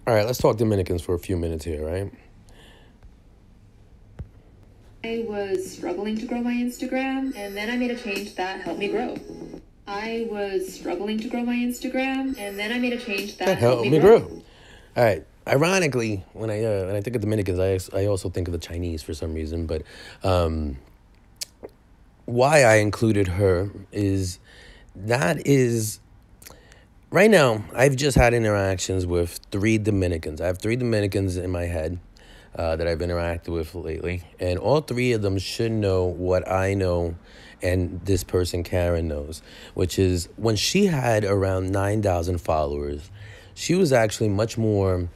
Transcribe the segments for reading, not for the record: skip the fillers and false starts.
All right, let's talk Dominicans for a few minutes here, right? I was struggling to grow my Instagram, and then I made a change that helped me grow. I was struggling to grow my Instagram, and then I made a change That that helped helped me me grow. grow. All right. Ironically, when I think of Dominicans, I also think of the Chinese for some reason. But why I included her is that is right now. I've just had interactions with three Dominicans. I have three Dominicans in my head that I've interacted with lately, and all three of them should know what I know, and this person Karen knows, which is when she had around 9,000 followers, she was actually much more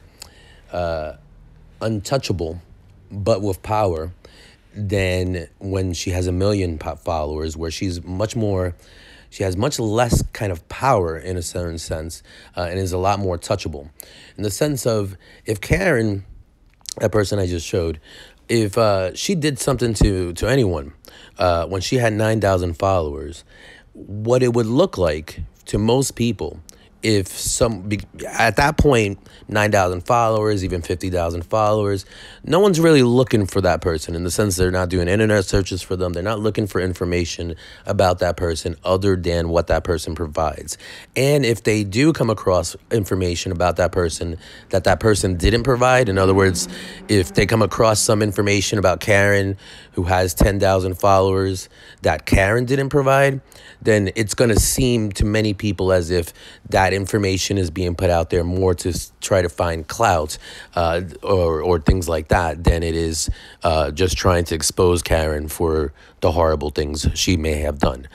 untouchable, but with power, than when she has a million followers, where she's much more, she has much less kind of power in a certain sense, and is a lot more touchable. In the sense of, if Karen, that person I just showed, if she did something to anyone when she had 9,000 followers, what it would look like to most people if at that point, 9,000 followers, even 50,000 followers, no one's really looking for that person, in the sense they're not doing internet searches for them. They're not looking for information about that person other than what that person provides. And if they do come across information about that person didn't provide, in other words, if they come across some information about Karen who has 10,000 followers that Karen didn't provide, then it's going to seem to many people as if that information is being put out there more to try to find clout, or things like that, than it is just trying to expose Karen for the horrible things she may have done.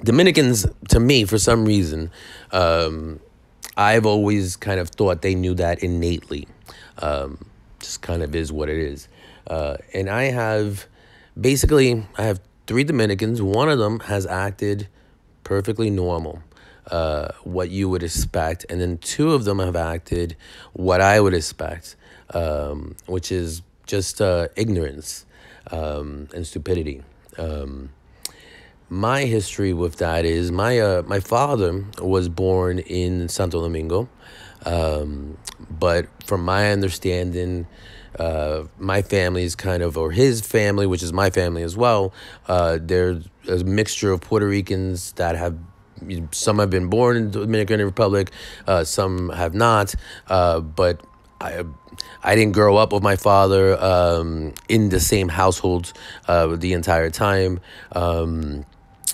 Dominicans, to me, for some reason, I've always kind of thought they knew that innately. Just kind of is what it is. And I have three Dominicans. One of them has acted perfectly normal, what you would expect. And then two of them have acted what I would expect, which is just ignorance and stupidity. My history with that is my father was born in Santo Domingo, but from my understanding, my family's kind of, or his family, which is my family as well, there's a mixture of Puerto Ricans that have, some have been born in the Dominican Republic, some have not, but I I didn't grow up with my father in the same household the entire time.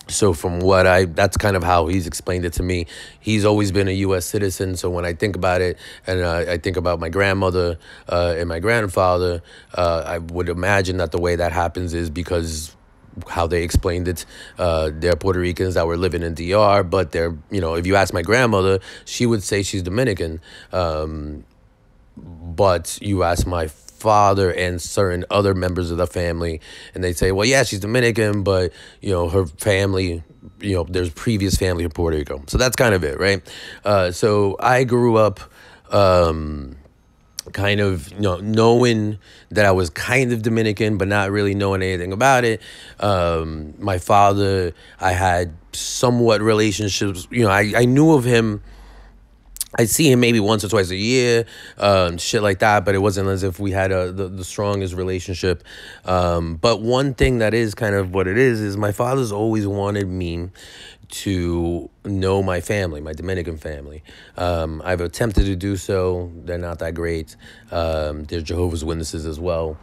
So from what that's kind of how he's explained it to me. He's always been a U.S. citizen. So when I think about it, and I think about my grandmother and my grandfather, I would imagine that the way that happens is because how they explained it. They're Puerto Ricans that were living in DR, but they're, if you ask my grandmother, she would say she's Dominican. But you ask my father and certain other members of the family, and they say, well, yeah, she's Dominican, but, her family, there's previous family in Puerto Rico. So that's kind of it, right? So I grew up kind of, knowing that I was kind of Dominican, but not really knowing anything about it. My father, I had somewhat relationships. I knew of him. I see him maybe once or twice a year, shit like that, but it wasn't as if we had the strongest relationship. But one thing that is kind of what it is my father's always wanted me to know my family, my Dominican family. I've attempted to do so. They're not that great. There's Jehovah's Witnesses as well.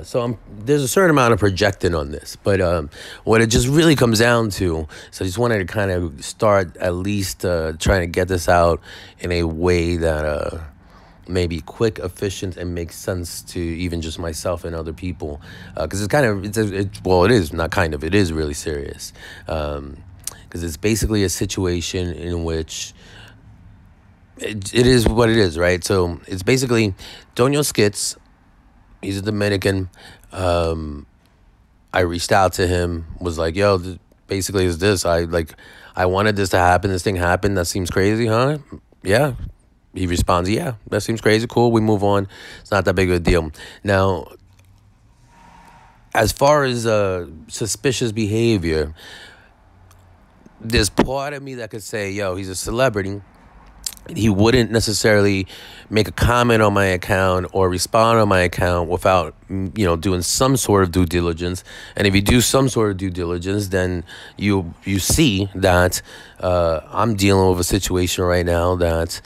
So there's a certain amount of projecting on this. But what it just really comes down to, so I just wanted to kind of start at least trying to get this out in a way that maybe quick, efficient, and makes sense to even just myself and other people. Because it is, not kind of, it is really serious. Because it's basically a situation in which it is what it is, right? So it's basically Tonio Skits. He's a Dominican. I reached out to him, was like, yo, basically is this. I wanted this to happen. This thing happened. That seems crazy, huh? Yeah. He responds, yeah, that seems crazy. Cool. We move on. It's not that big of a deal. Now, as far as suspicious behavior, there's part of me that could say, yo, he's a celebrity. he wouldn't necessarily make a comment on my account or respond on my account without doing some sort of due diligence. And if you do some sort of due diligence, then you see that I'm dealing with a situation right now that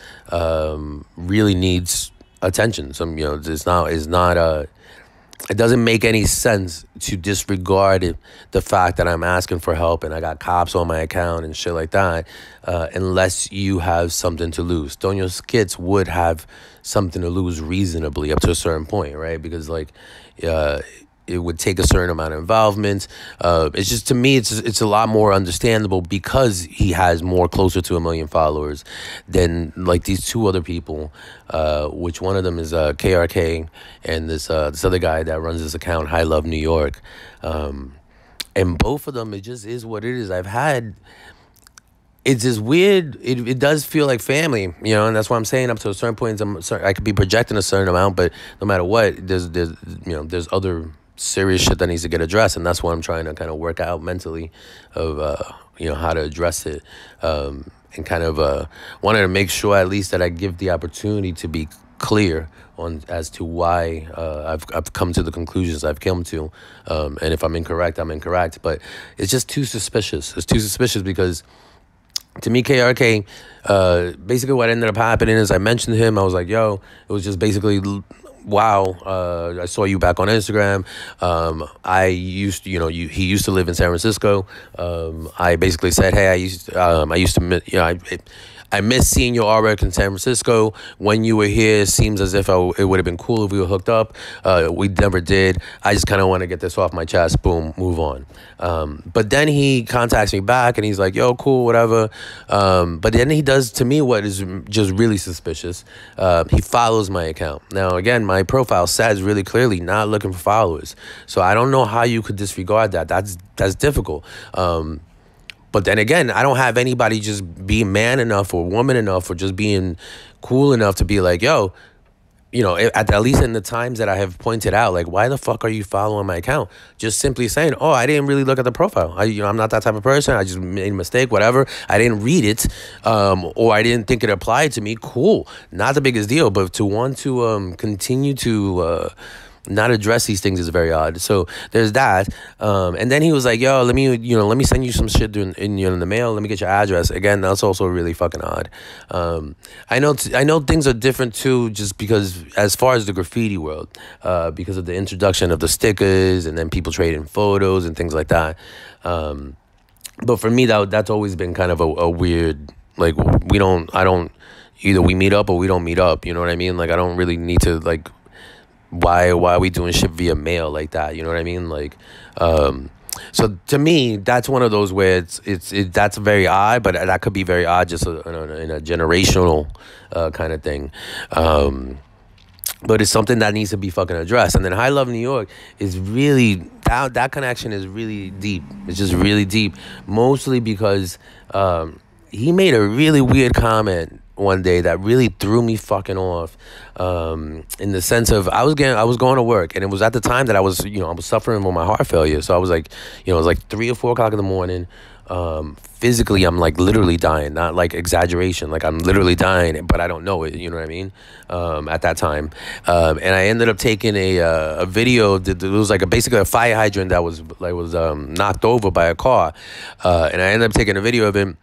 really needs attention. Some it doesn't make any sense to disregard the fact that I'm asking for help and I got cops on my account and shit like that, unless you have something to lose. Tonio Skits would have something to lose reasonably up to a certain point, right? Because it would take a certain amount of involvement. It's just, to me, it's a lot more understandable because he has closer to 1 million followers than like these two other people, which one of them is KRK and this other guy that runs this account, High Love New York. And both of them, it just is what it is. It's just weird. It does feel like family, and that's why I'm saying up to a certain point, I could be projecting a certain amount, but no matter what, there's other serious shit that needs to get addressed, and that's what I'm trying to kind of work out mentally of how to address it, and kind of wanted to make sure at least that I give the opportunity to be clear on as to why I've come to the conclusions I've come to, and if I'm incorrect, I'm incorrect, but it's just too suspicious. It's too suspicious because, to me, KRK, basically what ended up happening is I mentioned him. I was like, yo, it was just basically, wow, I saw you back on Instagram. He used to live in San Francisco. I basically said, hey, I miss seeing your artwork in San Francisco. When you were here, it seems as if it would have been cool if we were hooked up. We never did. I just kind of want to get this off my chest. Boom, move on. But then he contacts me back and he's like, yo, cool, whatever. But then he does to me what is just really suspicious. He follows my account. Now, again, my profile says really clearly not looking for followers. So I don't know how you could disregard that. That's difficult. But then again, I don't have anybody just being man enough or woman enough or just being cool enough to be like, yo, at least in the times that I have pointed out, like, why the fuck are you following my account? Just simply saying, oh, I didn't really look at the profile. I'm not that type of person. I just made a mistake, whatever. I didn't read it, or I didn't think it applied to me. Cool. Not the biggest deal. But to want to continue to not address these things is very odd. So there's that. And then he was like, yo, let me send you some shit in the mail. Let me get your address. Again, that's also really fucking odd. I know things are different too, just because as far as the graffiti world, because of the introduction of the stickers and then people trading photos and things like that. But for me, that's always been kind of a weird, like, either we meet up or we don't meet up. You know what I mean? Like, I don't really need to, like, why are we doing shit via mail like that? You know what I mean? Like, so to me, that's one of those where that's very odd, but that could be very odd just in a generational kind of thing. But it's something that needs to be fucking addressed. And then High Love New York is really, that connection is really deep. It's just really deep, mostly because he made a really weird comment one day that really threw me fucking off, in the sense of I was going to work, and it was at the time that I was suffering with my heart failure. So I was like, it was like 3 or 4 o'clock in the morning. Physically, I'm like literally dying, not like exaggeration. Like, I'm literally dying, but I don't know it. You know what I mean? At that time, and I ended up taking a video. It was like basically a fire hydrant that was knocked over by a car, and I ended up taking a video of him.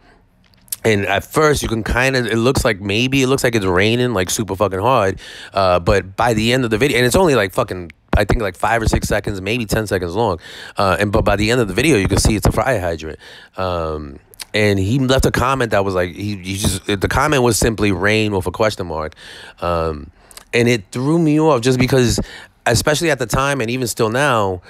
And at first, you can it looks like it's raining like super fucking hard. But by the end of the video, and it's only like fucking, I think like 5 or 6 seconds, maybe 10 seconds long. But by the end of the video, you can see it's a fire hydrant. And he left a comment that was like, the comment was simply rain with a question mark. And it threw me off just because, especially at the time and even still now,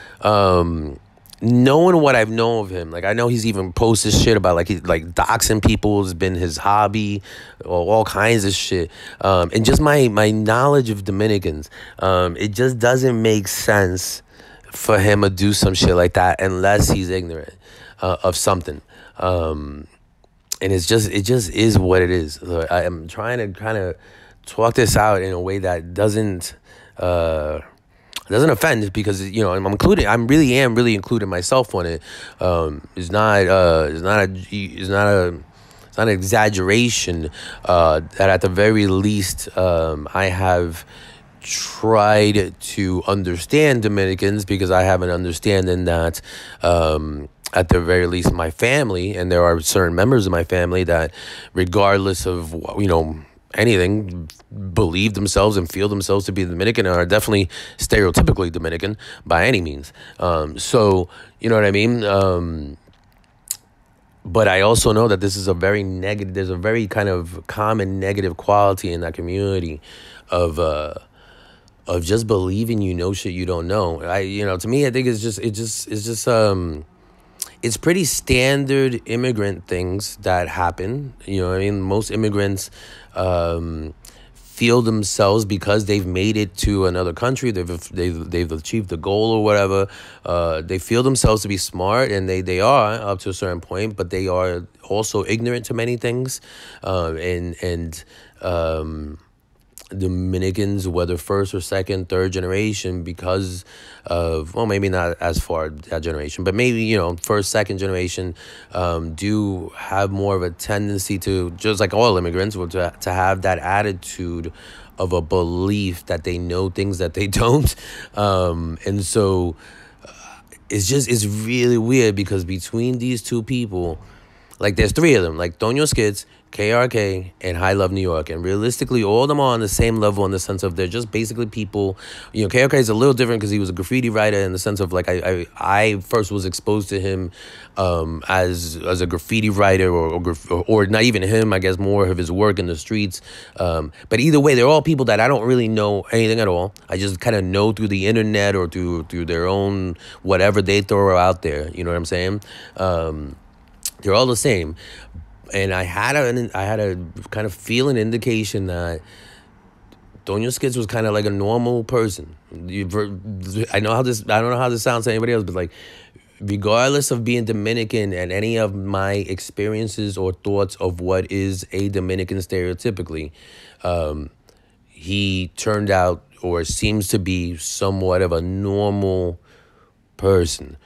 knowing what I've known of him, like, I know he's even posted shit about like doxing people has been his hobby, or all kinds of shit. And just my knowledge of Dominicans, it just doesn't make sense for him to do some shit like that unless he's ignorant of something. And it just is what it is. So I am trying to kind of talk this out in a way that doesn't offend, because I'm really including myself on it. It's not a it's not an exaggeration, that at the very least, I have tried to understand Dominicans, because I have an understanding that, at the very least, my family, and there are certain members of my family that, regardless of, anything, believe themselves and feel themselves to be Dominican, and are definitely stereotypically Dominican by any means. So, you know what I mean? But I also know that this is a very negative, there's a very kind of common negative quality in that community of just believing shit you don't know. To me, I think it's pretty standard immigrant things that happen. You know what I mean? Most immigrants feel themselves, because they've made it to another country, they've achieved the goal or whatever. They feel themselves to be smart, and they are up to a certain point, but they are also ignorant to many things. And Dominicans, whether first or second, third generation, because of, well, maybe not as far that generation, but maybe, first, second generation, do have more of a tendency to, just like all immigrants, to have that attitude of a belief that they know things that they don't. And so it's really weird, because between these two people, like, there's three of them, like Tonio Skits, KRK, and High Love New York. And realistically, all of them are on the same level, in the sense of they're just basically people. KRK is a little different because he was a graffiti writer, in the sense of, like, I first was exposed to him as a graffiti writer, or not even him, I guess more of his work in the streets. But either way, they're all people that I don't really know anything at all. I just kind of know through the internet, or through their own whatever they throw out there. You know what I'm saying? They're all the same. And I had a kind of feeling, indication that Tonio Skits was kind of like a normal person. I don't know how this sounds to anybody else, but, like, regardless of being Dominican and any of my experiences or thoughts of what is a Dominican stereotypically, he turned out, or seems to be, somewhat of a normal person.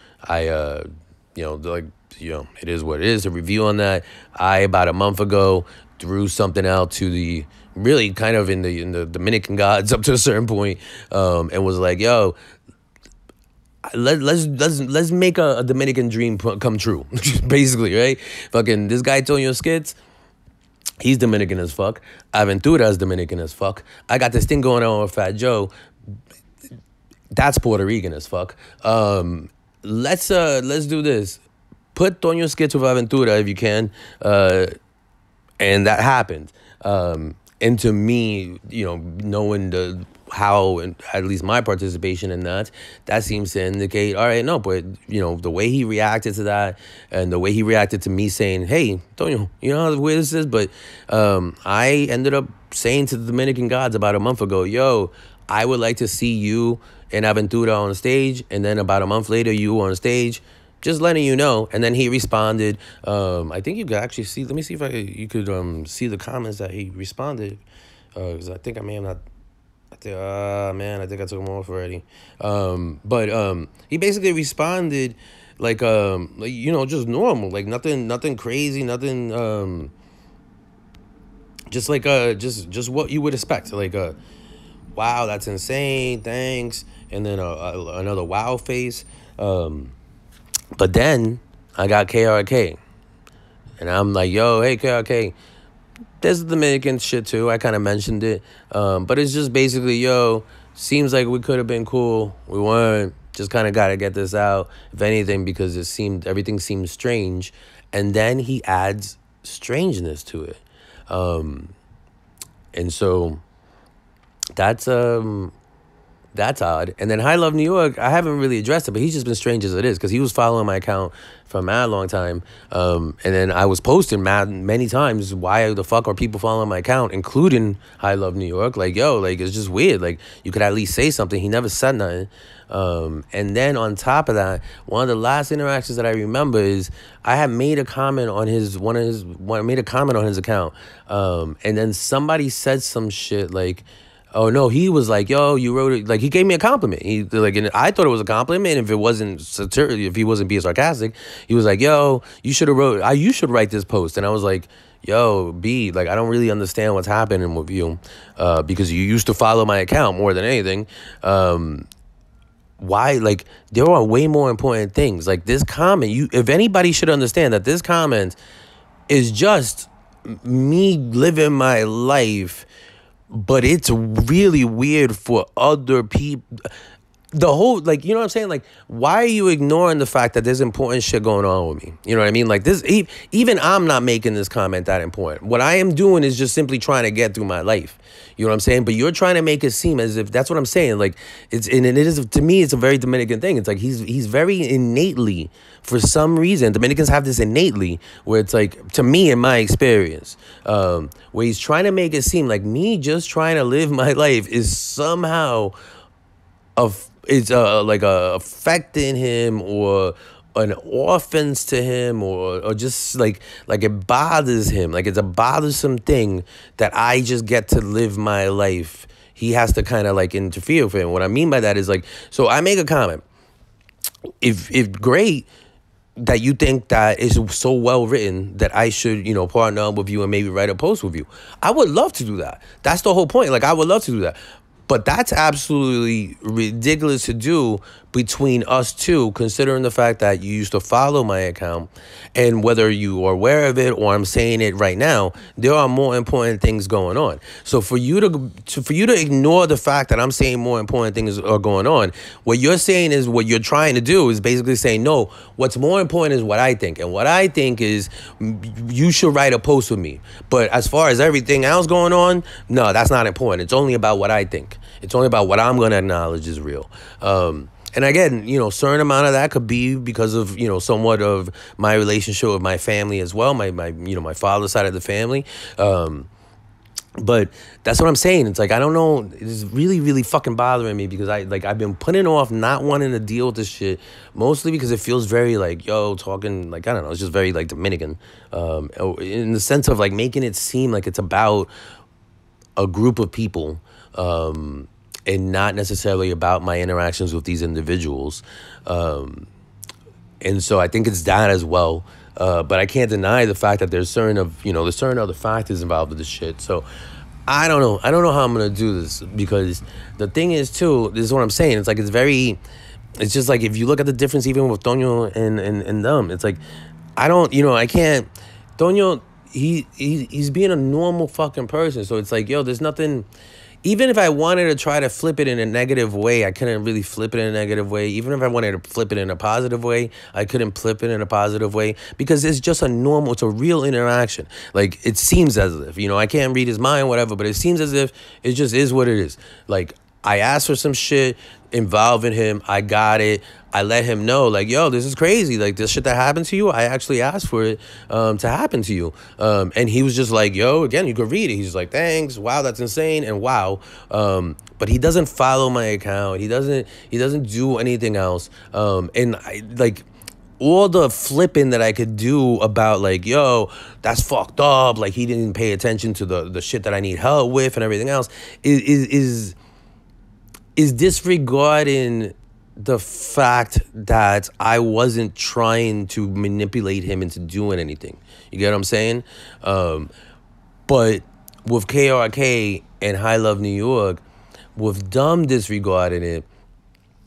It is what it is. A review on that. About a month ago, threw something out to the, really kind of in the Dominican gods up to a certain point, and was like, yo, let's make a Dominican dream come true. Basically, right? Fucking this guy Tonio Skits, he's Dominican as fuck. Aventura is Dominican as fuck. I got this thing going on with Fat Joe. That's Puerto Rican as fuck. Let's do this. Put Tonio Skits with Aventura if you can. And that happened. And to me, knowing how, and at least my participation in that seems to indicate, all right, no, but, the way he reacted to that, and the way he reacted to me saying, hey, Tonio, you know how weird this is? But I ended up saying to the Dominican gods about a month ago, yo, I would like to see you and Aventura on stage, and then about a month later, you on stage. Just letting you know. And then he responded. I think you could actually see. Let me see if you could see the comments that he responded. Because I think I may have not. I think I took him off already. But he basically responded like just normal, like nothing crazy, nothing. Just like just what you would expect, like wow, that's insane, thanks, and then another wow face. But then I got KRK, and I'm like, yo, hey, KRK, there's Dominican shit too. I kind of mentioned it. But it's just basically, yo, seems like we could have been cool. We weren't. Just kind of got to get this out, if anything, because everything seemed strange. And then he adds strangeness to it. And so that's odd. And then High Love New York, I haven't really addressed it, but he's just been strange as it is, because he was following my account for a mad long time. And then I was posting many times, why the fuck are people following my account, including High Love New York? Like, yo, like, it's just weird. Like, you could at least say something. He never said nothing. And then on top of that, one of the last interactions that I remember is I had made a comment on his account. And then somebody said some shit like, oh no, he was like, yo, you wrote it. Like, he gave me a compliment. And I thought it was a compliment. If it wasn't if he wasn't being sarcastic, he was like, yo, you should write this post. And I was like, yo, B, like, I don't really understand what's happening with you, because you used to follow my account more than anything. Why, like, there are way more important things. Like, this comment, if anybody should understand that this comment is just me living my life, but it's really weird for other people. The whole, like, you know what I'm saying? Like, why are you ignoring the fact that there's important shit going on with me? You know what I mean? Like, this, even I'm not making this comment that important. What I am doing is just simply trying to get through my life. You know what I'm saying? But you're trying to make it seem as if, that's what I'm saying. Like, and it is, to me, it's a very Dominican thing. It's like, he's very innately, for some reason, Dominicans have this innately, where it's like, to me, in my experience, where he's trying to make it seem like me just trying to live my life is somehow it's like affecting him, or an offense to him, or just like it bothers him, like it's a bothersome thing that I just get to live my life. He has to kind of like interfere with him. What I mean by that is, like, so I make a comment. If great that you think that is so well written that I should, partner up with you and maybe write a post with you. I would love to do that. That's the whole point. Like, I would love to do that. But that's absolutely ridiculous to do between us two, considering the fact that you used to follow my account, and whether you are aware of it or I'm saying it right now, there are more important things going on. So for you to ignore the fact that I'm saying more important things are going on, what you're saying is, what you're trying to do is basically saying, no, what's more important is what I think. And what I think is you should write a post with me. But as far as everything else going on, no, that's not important. It's only about what I think. It's only about what I'm going to acknowledge is real. And again, certain amount of that could be because of, somewhat of my relationship with my family as well, my father's side of the family. But that's what I'm saying. It's like, I don't know. It's really, really fucking bothering me, because I've been putting off not wanting to deal with this shit, mostly because it feels very like, talking, like, I don't know, it's just very like Dominican, in the sense of like making it seem like it's about a group of people, and not necessarily about my interactions with these individuals. And so I think it's that as well. But I can't deny the fact that there's certain other factors involved with this shit. So I don't know. I don't know how I'm going to do this, because the thing is, too, this is what I'm saying. It's like, it's just like, if you look at the difference even with Tonio and them, it's like, I can't, Tonio, he's being a normal fucking person. So it's like, there's nothing. Even if I wanted to try to flip it in a negative way, I couldn't really flip it in a negative way. Even if I wanted to flip it in a positive way, I couldn't flip it in a positive way, because it's just it's a real interaction. Like, it seems as if, I can't read his mind, whatever, but it seems as if it just is what it is. Like, I asked for some shit involving him. I got it. I let him know, like, this is crazy. Like, this shit that happened to you, I actually asked for it to happen to you. And he was just like, again, you could read it. He's just like, thanks. Wow, that's insane. And wow. But he doesn't follow my account. He doesn't do anything else. And I, like, all the flipping that I could do about, like, that's fucked up. Like, he didn't pay attention to the shit that I need help with and everything else is disregarding the fact that I wasn't trying to manipulate him into doing anything. You get what I'm saying? But with KRK and High Love New York, with them disregarding it,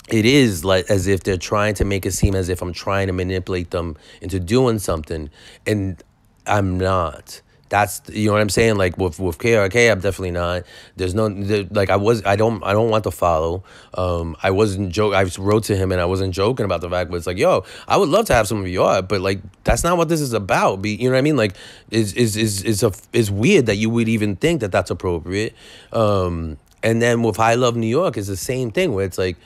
it is like as if they're trying to make it seem as if I'm trying to manipulate them into doing something, and I'm not. That's, you know what I'm saying? Like with KRK, I'm definitely not. There's no, like, I don't want to follow. I wasn't joke. I wrote to him and I wasn't joking about the fact, but it's like, I would love to have some of your art, but like, that's not what this is about. You know what I mean? Like, it's weird that you would even think that that's appropriate. And then with I Love New York, it's the same thing where it's like,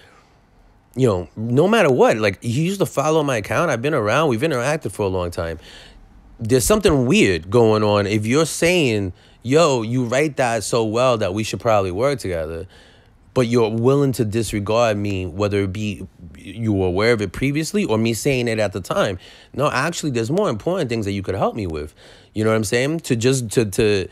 no matter what, like, he used to follow my account. I've been around. We've interacted for a long time. There's something weird going on if you're saying, you write that so well that we should probably work together, but you're willing to disregard me, whether it be you were aware of it previously or me saying it at the time. No, actually, there's more important things that you could help me with. You know what I'm saying? To just to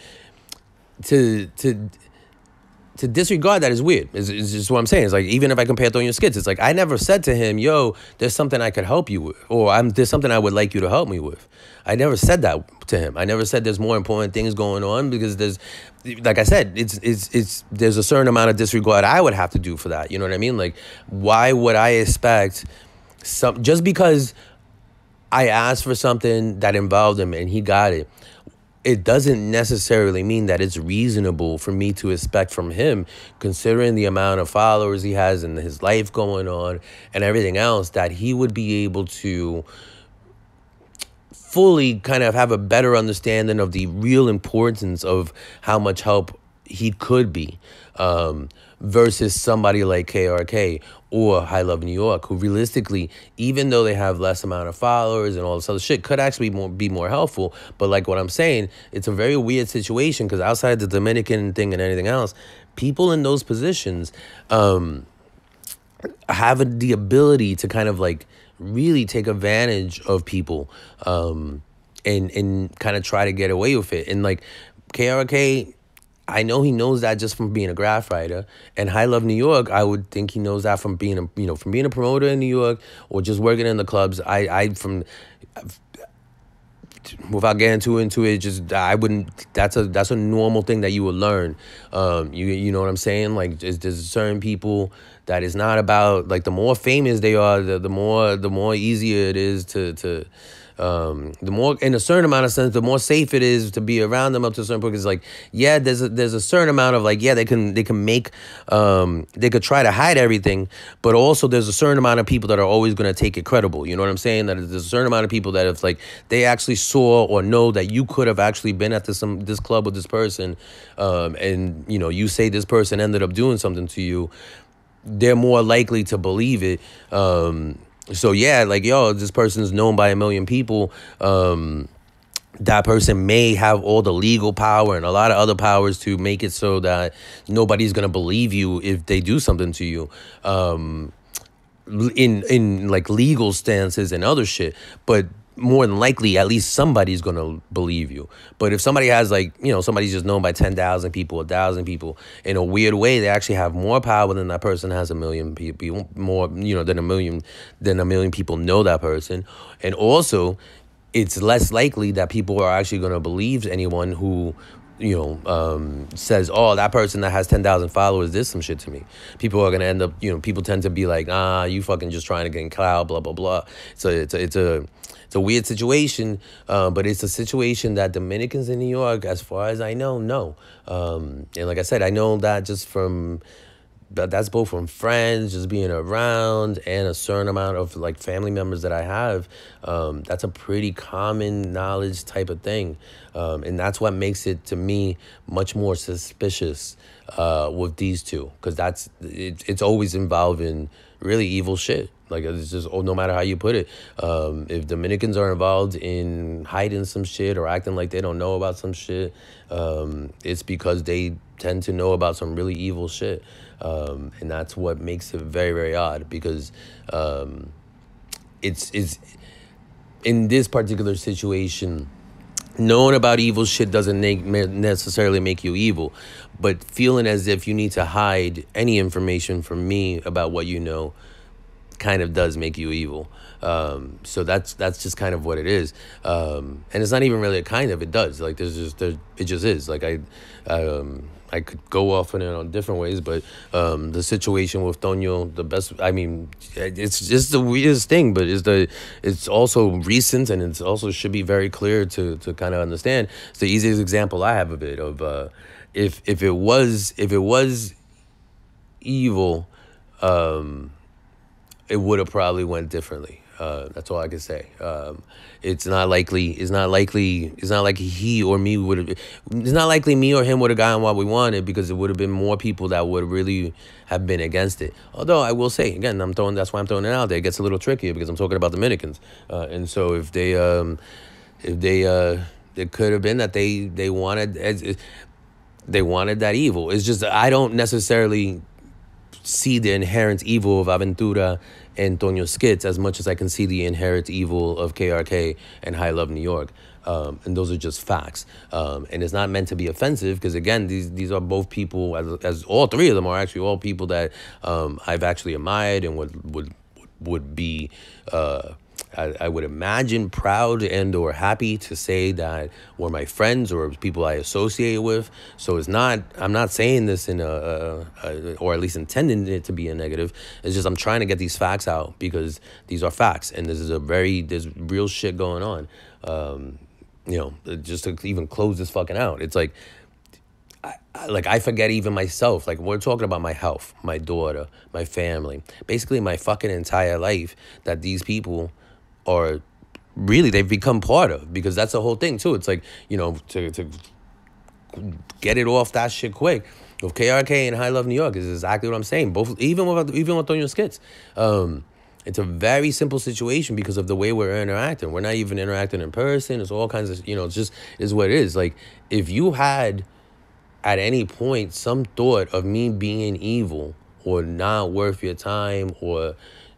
to disregard that is weird. Is just what I'm saying. It's like, even if I compare Tonio Skits, it's like I never said to him, "Yo, there's something I could help you with," or there's something I would like you to help me with. I never said that to him. I never said there's more important things going on, because there's, like I said, it's there's a certain amount of disregard I would have to do for that. You know what I mean? Like, why would I expect some, just because I asked for something that involved him and he got it, it doesn't necessarily mean that it's reasonable for me to expect from him, considering the amount of followers he has and his life going on and everything else, that he would be able to fully kind of have a better understanding of the real importance of how much help he could be, versus somebody like KRK or High Love New York, who realistically, even though they have less amount of followers and all this other shit, could actually be more helpful. But like what I'm saying, it's a very weird situation, because outside the Dominican thing and anything else, people in those positions have the ability to kind of like really take advantage of people, and kind of try to get away with it. And like KRK, I know he knows that just from being a graph writer, and High Love New York, I would think he knows that from being from being a promoter in New York or just working in the clubs. Without getting too into it, just I wouldn't. That's a normal thing that you would learn. You know what I'm saying? Like, there's certain people that is not about, like, the more famous they are, the more easier it is to the more, in a certain amount of sense, the more safe it is to be around them up to a certain point. Because, like, yeah, there's a certain amount of, like, yeah, they can make, they could try to hide everything, but also there's a certain amount of people that are always going to take it credible. You know what I'm saying? That there's a certain amount of people that, if, like, they actually saw or know that you could have actually been at this club with this person, and you say this person ended up doing something to you, they're more likely to believe it. So yeah, like, yo, this person is known by a million people. That person may have all the legal power and a lot of other powers to make it so that nobody's gonna believe you if they do something to you, in like legal stances and other shit. But more than likely, at least somebody's gonna believe you. But if somebody has, like, somebody's just known by 10,000 people, 1,000 people, in a weird way, they actually have more power than that person has. A million people more, than a million people know that person. And also, it's less likely that people are actually gonna believe anyone who says, oh, that person that has 10,000 followers did some shit to me. People are gonna end up, people tend to be like, you fucking just trying to get clout, blah blah blah. So it's a weird situation, but it's a situation that Dominicans in New York, as far as I know, know. And like I said, I know that just from, that's both from friends, just being around, and a certain amount of, like, family members that I have. That's a pretty common knowledge type of thing. And that's what makes it, to me, much more suspicious with these two, because it's always involving really evil shit. Like, it's just, no matter how you put it, if Dominicans are involved in hiding some shit or acting like they don't know about some shit, it's because they tend to know about some really evil shit. And that's what makes it very, very odd, because it's in this particular situation, knowing about evil shit doesn't necessarily make you evil, but feeling as if you need to hide any information from me about what you know kind of does make you evil. So that's just kind of what it is. And it's not even really a kind of, it does. Like, it just is. Like, I could go off on it on different ways, but the situation with Tonio, it's just the weirdest thing, but it's also recent, and it's also should be very clear to kind of understand. It's the easiest example I have of it, of if it was evil, it would have probably went differently. That's all I can say. It's not likely he or me would have. It's not likely me or him would have gotten what we wanted, because it would have been more people that would really have been against it. Although I will say, again, that's why I'm throwing it out there. It gets a little trickier because I'm talking about Dominicans, and so if they it could have been that they wanted that evil. It's just, I don't necessarily see the inherent evil of Aventura and Tonio Skits as much as I can see the inherent evil of KRK and High Love New York. And those are just facts. And it's not meant to be offensive because, again, these are both people, as all three of them are actually all people that I've actually admired and would be, I would imagine, proud and or happy to say that were my friends or people I associate with. So it's not, I'm not saying this in or at least intending it to be a negative. It's just I'm trying to get these facts out because these are facts and there's real shit going on. Just to even close this fucking out. It's like, I forget even myself. Like, we're talking about my health, my daughter, my family, basically my fucking entire life that these people are really, they've become part of, because that's the whole thing too. It's like, to get it off that shit quick. With KRK and High Love New York is exactly what I'm saying. Both, even with Tonio Skits. It's a very simple situation because of the way we're interacting. We're not even interacting in person. It's all kinds of, it's just is what it is. Like, if you had at any point some thought of me being evil or not worth your time or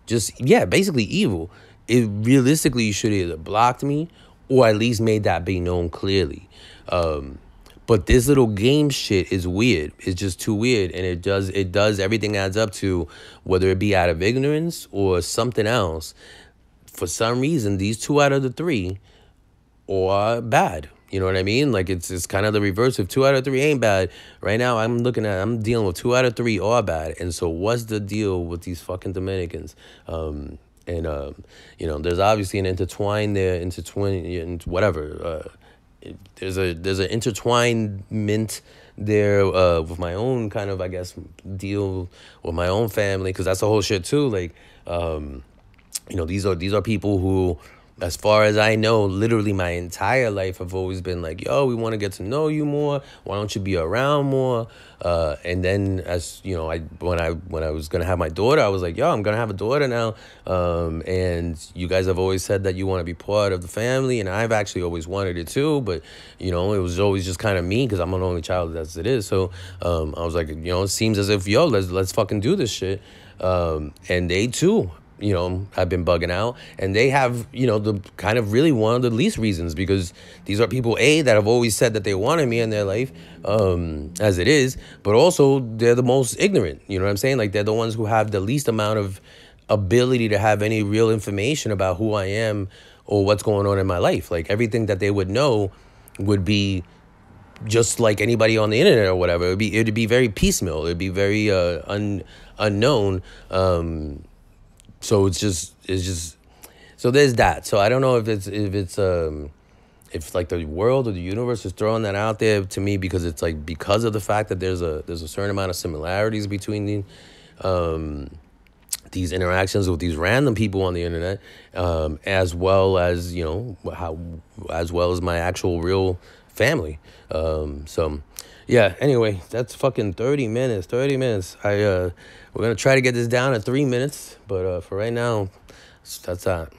just, basically evil, it realistically, you should either blocked me or at least made that be known clearly. But this little game shit is weird. It's just too weird. And it does, everything adds up to, whether it be out of ignorance or something else, for some reason, these 2 out of the 3 are bad. You know what I mean? Like, it's kind of the reverse. If 2 out of 3 ain't bad, right now I'm dealing with 2 out of 3 are bad. And so what's the deal with these fucking Dominicans? There's obviously an intertwine there, whatever. There's an intertwinement there with my own kind of, I guess, deal with my own family, because that's the whole shit too. Like, these are people who, as far as I know, literally my entire life have always been like, yo, we want to get to know you more. Why don't you be around more? And then, as when I was gonna have my daughter, I was like, yo, I'm gonna have a daughter now. And you guys have always said that you want to be part of the family, and I've actually always wanted it too. But it was always just kind of me because I'm an only child as it is. So I was like, it seems as if, yo, let's fucking do this shit. And they too, I've been bugging out, and they have, the kind of really one of the least reasons, because these are people, that have always said that they wanted me in their life, as it is, but also they're the most ignorant, you know what I'm saying? Like, they're the ones who have the least amount of ability to have any real information about who I am or what's going on in my life. Like, everything that they would know would be just like anybody on the internet or whatever. It'd be very piecemeal. It'd be very unknown. So it's just so there's that. So I don't know if like the world or the universe is throwing that out there to me, because it's like, because of the fact that there's a certain amount of similarities between these interactions with these random people on the internet, as well as my actual real family. Anyway, that's fucking 30 minutes. We're going to try to get this down at 3 minutes, but for right now, that's that.